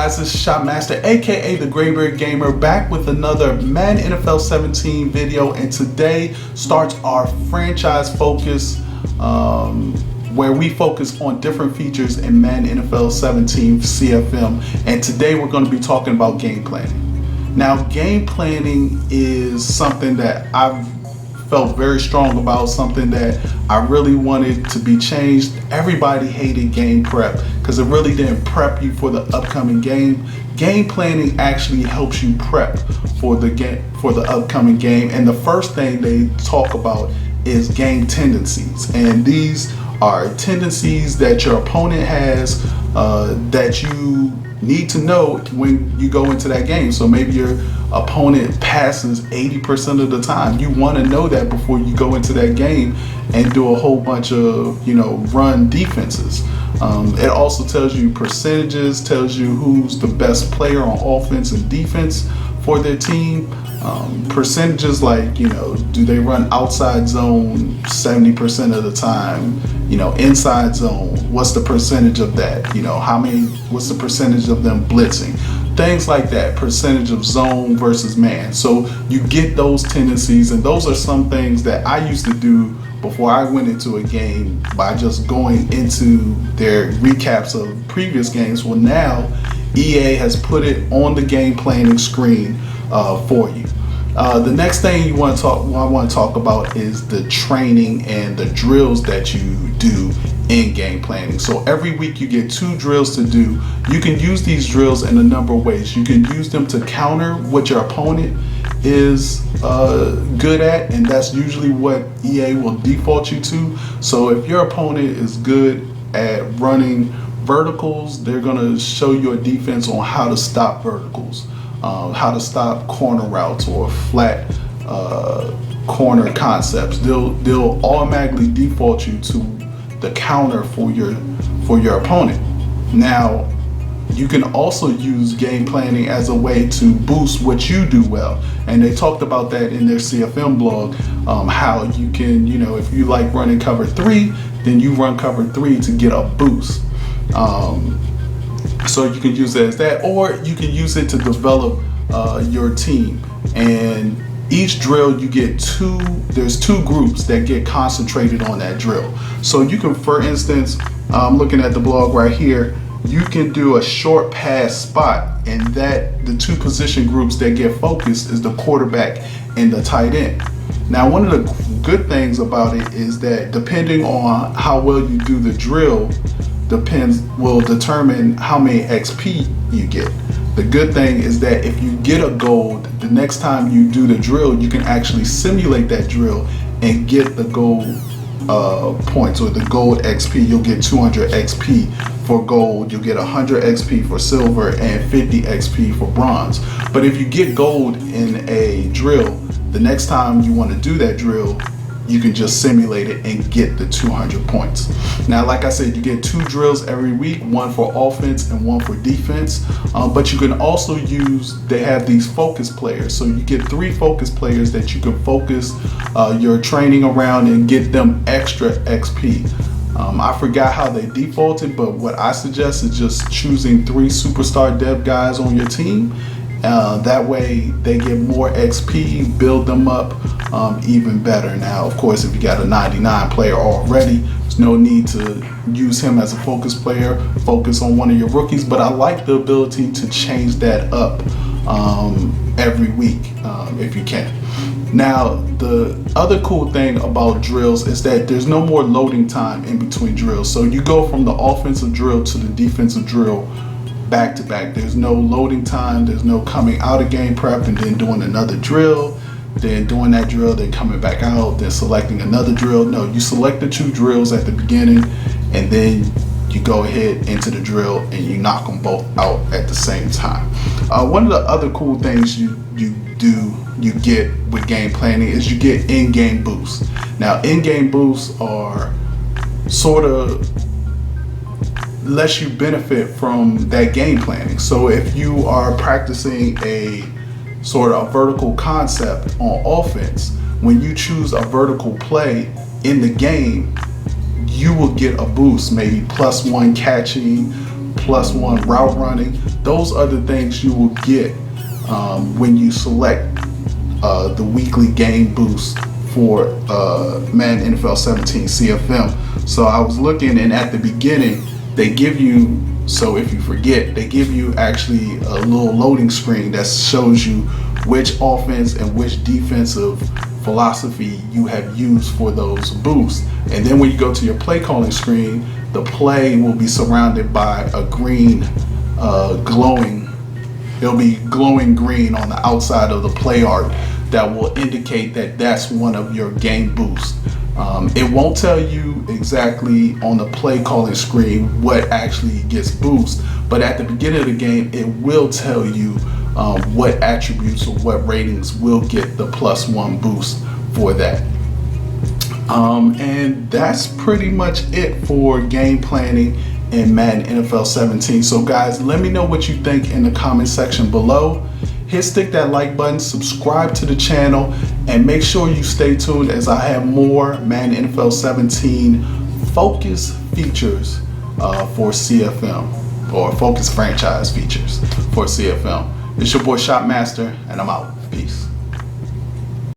guys, this is Shotmaster, aka the Graybeard Gamer, back with another Madden NFL 17 video, and today starts our franchise focus, where we focus on different features in Madden NFL 17 CFM, and today we're going to be talking about game planning. Now, game planning is something that I've felt very strong about, something that I really wanted to be changed. Everybody hated game prep because it really didn't prep you for the upcoming game. Game planning actually helps you prep for the upcoming game, and the first thing they talk about is game tendencies, and these are tendencies that your opponent has that you need to know when you go into that game. So maybe your opponent passes 80% of the time. You want to know that before you go into that game and do a whole bunch of, run defenses. It also tells you percentages, tells you who's the best player on offense and defense for their team. Percentages like, do they run outside zone 70% of the time? Inside zone, what's the percentage of that? What's the percentage of them blitzing? Things like that, percentage of zone versus man. So you get those tendencies, and those are some things that I used to do before I went into a game by just going into their recaps of previous games. Well, now EA has put it on the game planning screen for you. The next thing I want to talk about is the training and the drills that you do in game planning. So every week you get 2 drills to do. You can use these drills in a number of ways. You can use them to counter what your opponent is good at, and that's usually what EA will default you to. So if your opponent is good at running verticals, they're going to show you a defense on how to stop verticals. How to stop corner routes or flat corner concepts. They'll automatically default you to the counter for your opponent. Now, you can also use game planning as a way to boost what you do well, and they talked about that in their CFM blog. How you can, if you like running cover 3, then you run cover 3 to get a boost. So you can use it as that, or you can use it to develop your team. And each drill you get there's 2 groups that get concentrated on that drill. So you can, for instance, looking at the blog right here, you can do a short pass spot, and that the 2 position groups that get focused is the quarterback and the tight end. Now, one of the good things about it is that depending on how well you do the drill will determine how many XP you get. The good thing is that if you get a gold, the next time you do the drill, you can actually simulate that drill and get the gold points, or the gold XP. You'll get 200 XP for gold, you'll get 100 XP for silver, and 50 XP for bronze. But if you get gold in a drill, the next time you want to do that drill, you can just simulate it and get the 200 points. Now, like I said, you get 2 drills every week, one for offense and one for defense. But you can also they have these focus players. So you get 3 focus players that you can focus your training around and get them extra XP. I forgot how they defaulted, but what I suggest is just choosing 3 superstar dev guys on your team. That way they get more XP, build them up even better. Now, of course, if you got a 99 player already, there's no need to use him as a focus player. Focus on one of your rookies, but I like the ability to change that up every week if you can. Now, the other cool thing about drills is that there's no more loading time in between drills. So you go from the offensive drill to the defensive drill back to back. There's no loading time, there's no coming out of game prep and then doing another drill, then doing that drill, then coming back out, then selecting another drill. No, you select the 2 drills at the beginning, and then you go ahead into the drill and you knock them both out at the same time. One of the other cool things you get with game planning is you get in-game boosts. Now, in-game boosts are sort of lets you benefit from that game planning. So if you are practicing a sort of vertical concept on offense, when you choose a vertical play in the game, you will get a boost, maybe +1 catching, +1 route running, those are the things you will get when you select the weekly game boost for Madden NFL 17 CFM. So I was looking, and at the beginning they give you, so if you forget, they give you actually a little loading screen that shows you which offense and which defensive philosophy you have used for those boosts. And then when you go to your play calling screen, the play will be surrounded by a green glowing, it'll be glowing green on the outside of the play art that will indicate that that's one of your game boosts. It won't tell you exactly on the play calling screen what actually gets boost, but at the beginning of the game it will tell you what attributes or what ratings will get the +1 boost for that. And that's pretty much it for game planning in Madden NFL 17. So guys, let me know what you think in the comment section below. Stick that like button, subscribe to the channel, and make sure you stay tuned as I have more Madden NFL 17 focus features for CFM, or focus franchise features for CFM. It's your boy Shopmaster, and I'm out. Peace.